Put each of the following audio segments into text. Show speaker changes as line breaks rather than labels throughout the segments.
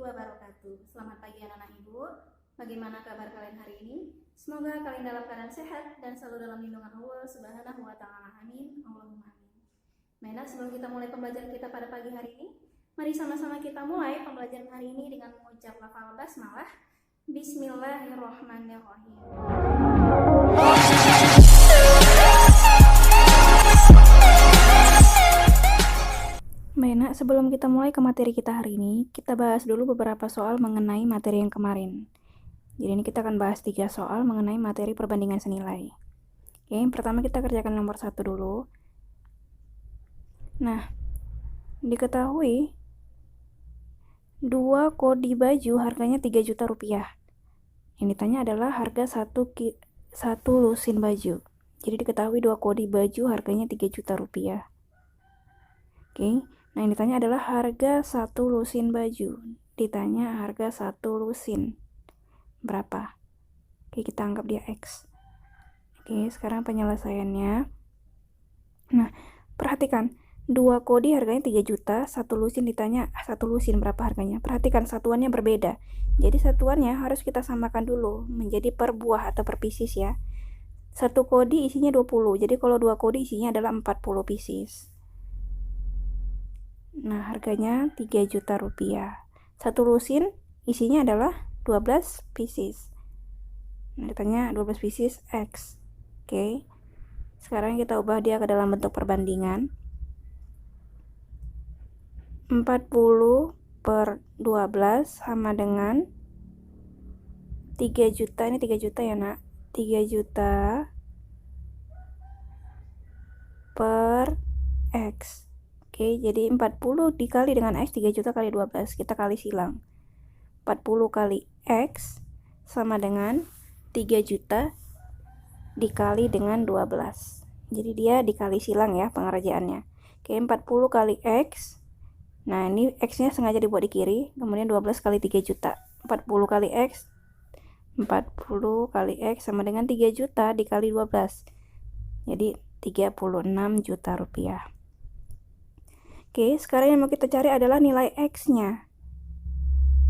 wabarakatuh. Selamat pagi anak-anak ibu. Bagaimana kabar kalian hari ini? Semoga kalian dalam keadaan sehat dan selalu dalam lindungan Allah Subhanahu wa Ta'ala. Amin. Allahumma amin. Baiklah, sebelum kita mulai pembelajaran kita pada pagi hari ini, mari sama-sama kita mulai pembelajaran hari ini dengan mengucap lafal basmalah. Bismillahirrahmanirrahim. Baik, sebelum kita mulai ke materi kita hari ini, kita bahas dulu beberapa soal mengenai materi yang kemarin. Jadi ini kita akan bahas 3 soal mengenai materi perbandingan senilai. Oke, yang pertama kita kerjakan nomor 1 dulu. Nah, diketahui 2 kodi baju harganya 3 juta rupiah. Yang ditanya adalah harga satu lusin baju. Jadi diketahui 2 kodi baju harganya 3 juta rupiah. Oke. Nah, yang ditanya adalah harga 1 lusin baju. Ditanya harga 1 lusin berapa? Oke, kita anggap dia X. Oke, sekarang penyelesaiannya. Nah, perhatikan. 2 kodi harganya 3 juta, 1 lusin ditanya 1 lusin berapa harganya. Perhatikan satuannya berbeda. Jadi satuannya harus kita samakan dulu menjadi per buah atau per pieces ya. 1 kodi isinya 20. Jadi kalau 2 kodi isinya adalah 40 pieces. Nah, harganya 3 juta rupiah. 1 lusin isinya adalah 12 pieces. Nah, ditanya 12 pieces X. Oke. Sekarang kita ubah dia ke dalam bentuk perbandingan. 40 per 12 sama dengan 3 juta. Ini 3 juta ya, Nak. 3 juta per X. Oke, jadi 40 dikali dengan X, 3 juta kali 12. Kita kali silang. 40 kali X sama dengan 3 juta dikali dengan 12. Jadi dia dikali silang ya pengerjaannya. Oke, 40 kali X. Nah, ini X-nya sengaja dibuat di kiri. Kemudian 12 kali 3 juta. 40 kali X. 40 kali X sama dengan 3 juta dikali 12. Jadi 36 juta rupiah. Oke, sekarang yang mau kita cari adalah nilai X-nya.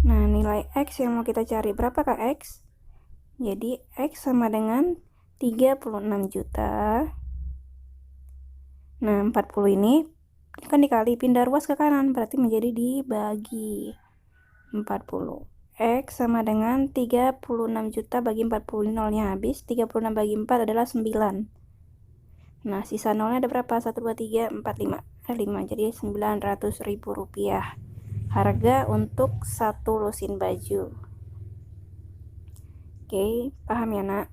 Nah, nilai X yang mau kita cari berapakah X? Jadi X sama dengan 36 juta. Nah, 40 ini kan dikali, pindah ruas ke kanan, berarti menjadi dibagi 40. X sama dengan 36 juta bagi 40, nolnya habis. 36 bagi 4 adalah 9. Nah, sisa nolnya ada berapa? 1, 2, 3, 4, 5. Ada 5, jadi 900.000 rupiah. Harga untuk 1 lusin baju. Oke, paham ya, Nak?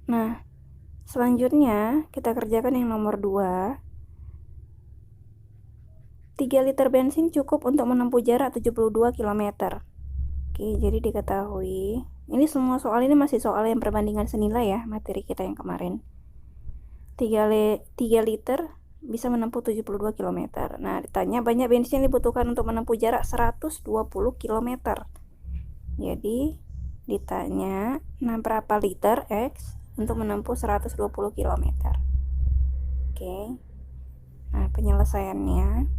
Nah, selanjutnya kita kerjakan yang nomor 2. 3 liter bensin cukup untuk menempuh jarak 72 km. Oke, jadi diketahui. Ini semua soal ini masih soal yang perbandingan senilai ya, materi kita yang kemarin. 3 liter bisa menempuh 72 km. Nah, ditanya banyak bensin yang dibutuhkan untuk menempuh jarak 120 km. Jadi, ditanya, nah berapa liter X untuk menempuh 120 km. Oke. Nah, penyelesaiannya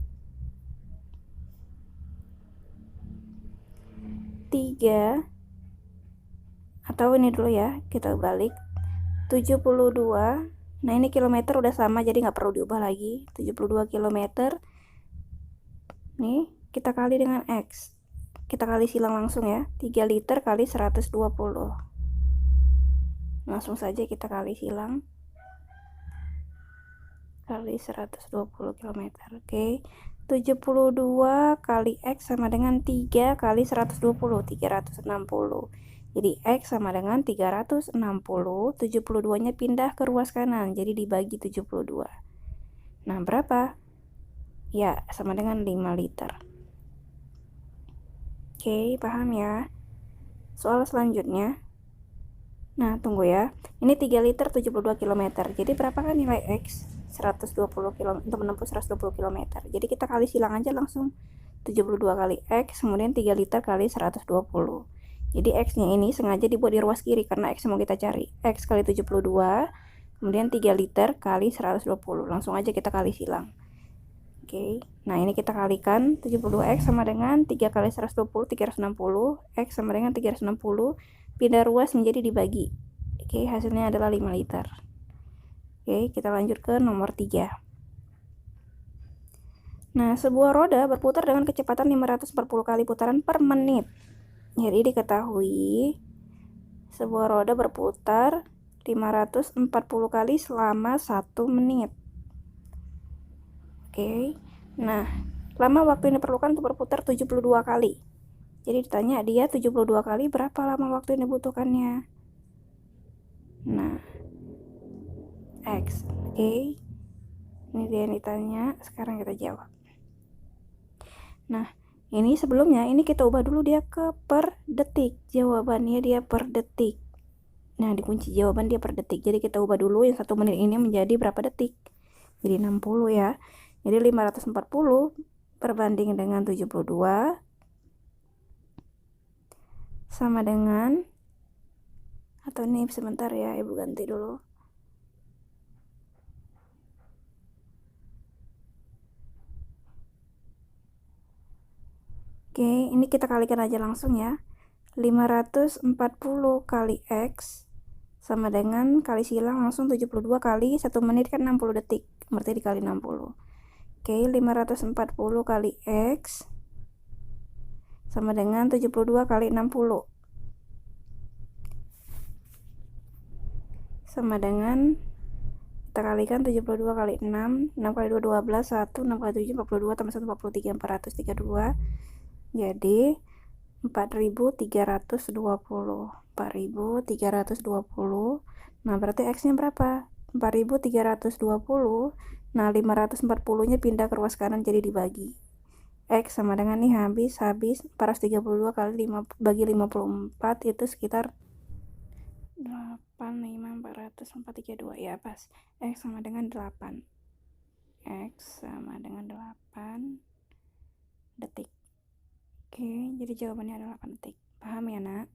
3 atau ini dulu ya, kita balik 72. Nah, ini kilometer udah sama, jadi nggak perlu diubah lagi. 72 km. Nih, kita kali dengan X. Kita kali silang langsung ya. 3 liter kali 120. Langsung saja kita kali silang. Kali 120 km. Oke. 72 kali X sama dengan 3 kali 120. 360. Jadi X sama dengan 360, 72-nya pindah ke ruas kanan, jadi dibagi 72. Nah, berapa? Ya, sama dengan 5 liter. Oke, paham ya? Soal selanjutnya. Nah, tunggu ya. Ini 3 liter 72 km. Jadi berapakah nilai X? 120 km untuk menempuh 120 km. Jadi kita kali silang aja langsung. 72 kali X, kemudian 3 liter kali 120. Jadi X-nya ini sengaja dibuat di ruas kiri karena X mau kita cari. X kali 72, kemudian 3 liter kali 120. Langsung aja kita kali silang. Oke, nah ini kita kalikan 72X sama dengan 3 kali 120, 360. X sama dengan 360. Pindah ruas menjadi dibagi. Oke, hasilnya adalah 5 liter. Oke, kita lanjut ke nomor 3. Nah, sebuah roda berputar dengan kecepatan 540 kali putaran per menit. Jadi diketahui sebuah roda berputar 540 kali selama 1 menit. Oke. Nah, lama waktu yang diperlukan untuk berputar 72 kali. Jadi ditanya dia 72 kali berapa lama waktu yang dibutuhkannya. Nah, X. Oke. Ini dia yang ditanya, sekarang kita jawab. Nah, ini sebelumnya ini kita ubah dulu dia ke per detik. Jawabannya dia per detik. Nah, dikunci jawaban dia per detik. Jadi kita ubah dulu yang 1 menit ini menjadi berapa detik. Jadi 60 ya. Jadi 540 berbanding dengan 72 sama dengan, atau ini sebentar ya, ibu ganti dulu. Oke, ini kita kalikan aja langsung ya. 540 kali X sama dengan kali silang langsung 72 kali 1 menit kan 60 detik. Berarti dikali 60. Oke, 540 kali X sama dengan 72 kali 60 sama dengan, kita kalikan 72 kali 6 kali 2 12, 1, 6 kali 7 42, tambah 1 43, 432. Jadi 4320. 4320. Nah, berarti X nya berapa? 4320. Nah, 540 nya pindah ke ruas kanan jadi dibagi. X sama dengan nih habis 432 kali 5 bagi 54 itu sekitar 8, 5, 400, 432 ya pas. X sama dengan 8. X sama dengan 8 detik. Oke, jadi jawabannya adalah 8 detik. Paham ya, Nak?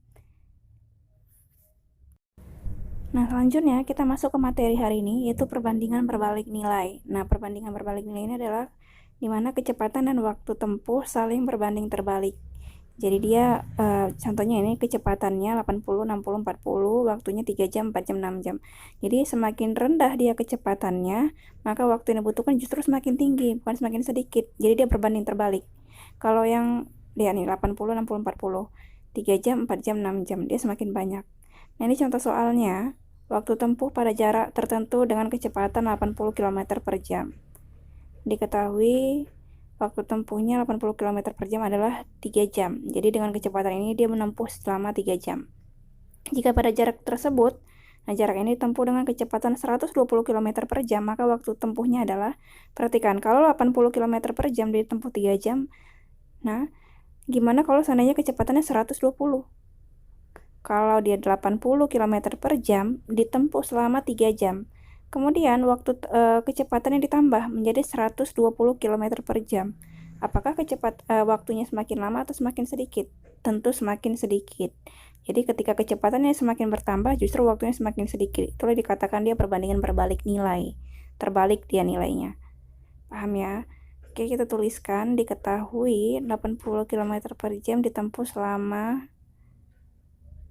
Nah, selanjutnya kita masuk ke materi hari ini, yaitu perbandingan berbalik nilai. Nah, perbandingan berbalik nilai ini adalah di mana kecepatan dan waktu tempuh saling berbanding terbalik. Jadi dia contohnya ini kecepatannya 80, 60, 40, waktunya 3 jam, 4 jam, 6 jam. Jadi semakin rendah dia kecepatannya, maka waktu yang dibutuhkan justru semakin tinggi, bukan semakin sedikit. Jadi dia berbanding terbalik. Kalau yang dia nih 80, 60, 40, 3 jam, 4 jam, 6 jam, dia semakin banyak. Nah, ini contoh soalnya. Waktu tempuh pada jarak tertentu dengan kecepatan 80 km per jam. Diketahui waktu tempuhnya 80 km per jam adalah 3 jam. Jadi dengan kecepatan ini dia menempuh selama 3 jam. Jika pada jarak tersebut, nah jarak ini ditempuh dengan kecepatan 120 km per jam, maka waktu tempuhnya adalah, perhatikan, kalau 80 km per jam ditempuh 3 jam, nah gimana kalau seandainya kecepatannya 120? Kalau dia 80 km per jam ditempuh selama 3 jam. Kemudian waktu kecepatannya ditambah menjadi 120 km per jam. Apakah waktunya semakin lama atau semakin sedikit? Tentu semakin sedikit. Jadi ketika kecepatannya semakin bertambah, justru waktunya semakin sedikit. Itulah dikatakan dia perbandingan berbalik nilai. Terbalik dia nilainya. Paham ya? Oke, kita tuliskan, diketahui 80 km per jam ditempuh selama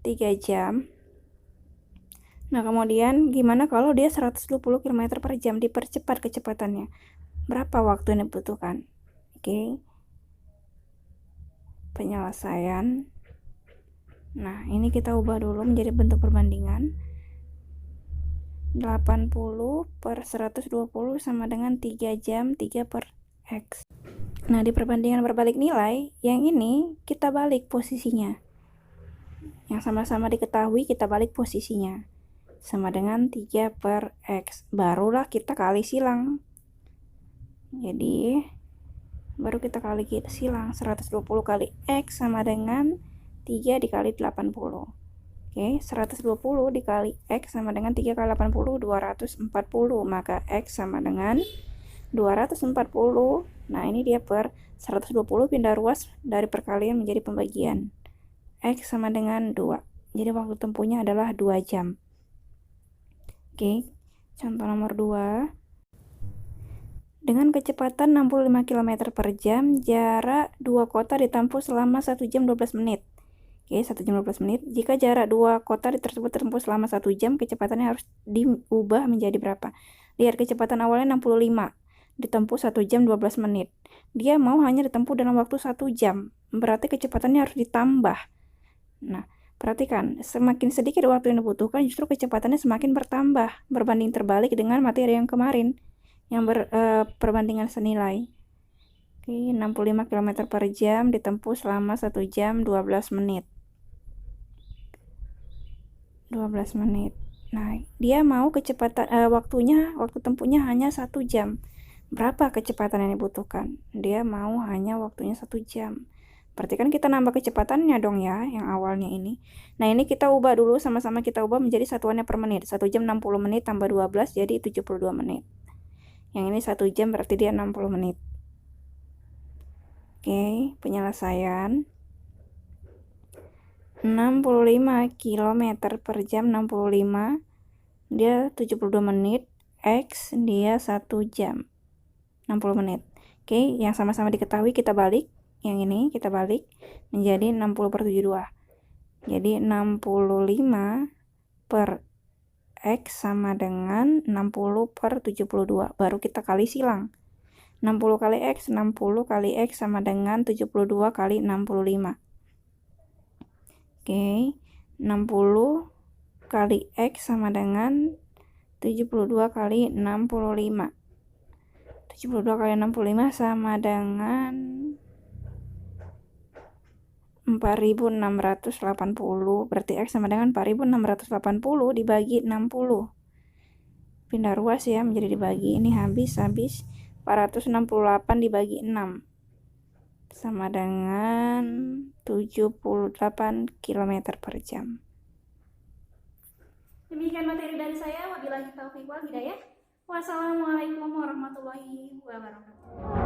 3 jam. Nah, kemudian gimana kalau dia 120 km per jam dipercepat kecepatannya? Berapa waktu yang dibutuhkan? Oke. Penyelesaian. Nah, ini kita ubah dulu menjadi bentuk perbandingan. 80 per 120 sama dengan 3 jam 3 per X. Nah, di perbandingan berbalik nilai, yang ini kita balik posisinya. Yang sama-sama diketahui kita balik posisinya. Sama dengan 3 per X. Barulah kita kali silang. Jadi, baru kita kali silang. 120 kali X sama dengan 3 dikali 80. Oke, 120 dikali X sama dengan 3 kali 80, 240. Maka X sama dengan 240. Nah, ini dia per 120 pindah ruas dari perkalian menjadi pembagian. X sama dengan 2. Jadi waktu tempuhnya adalah 2 jam. Oke, contoh nomor 2. Dengan kecepatan 65 km per jam, jarak 2 kota ditempuh selama 1 jam 12 menit. Oke, 1 jam 12 menit. Jika jarak 2 kota tersebut ditempuh selama 1 jam, kecepatannya harus diubah menjadi berapa? Lihat, kecepatan awalnya 65, ditempuh 1 jam 12 menit. Dia mau hanya ditempuh dalam waktu 1 jam, berarti kecepatannya harus ditambah. Nah, perhatikan, semakin sedikit waktu yang dibutuhkan, justru kecepatannya semakin bertambah, berbanding terbalik dengan materi yang kemarin, yang perbandingan senilai. Oke, 65 km per jam ditempuh selama 1 jam 12 menit. 12 menit. Nah, dia mau kecepatan waktu tempuhnya hanya 1 jam. Berapa kecepatan yang dibutuhkan? Dia mau hanya waktunya 1 jam. Berarti kan kita nambah kecepatannya dong ya, yang awalnya ini. Nah, ini kita ubah dulu, sama-sama kita ubah menjadi satuannya per menit. 1 jam 60 menit tambah 12 jadi 72 menit. Yang ini 1 jam berarti dia 60 menit. Oke, penyelesaian. 65 km per jam, 65, dia 72 menit, X dia 1 jam 60 menit. Oke, yang sama-sama diketahui kita balik, yang ini kita balik menjadi 60 per 72. Jadi 65 per X sama dengan 60 per 72, baru kita kali silang. 60 kali X, 60 kali X sama dengan 72 kali 65. Oke, 60 kali X sama dengan 72 kali 65. 72 kali 65 sama dengan 4680. Berarti X sama dengan 4680 dibagi 60. Pindah ruas ya, menjadi dibagi. Ini habis 468 dibagi 6. Sama dengan 78 km per jam. Demikian materi dari saya. Wabillahi taufiq wal hidayah. Wassalamualaikum warahmatullahi wabarakatuh.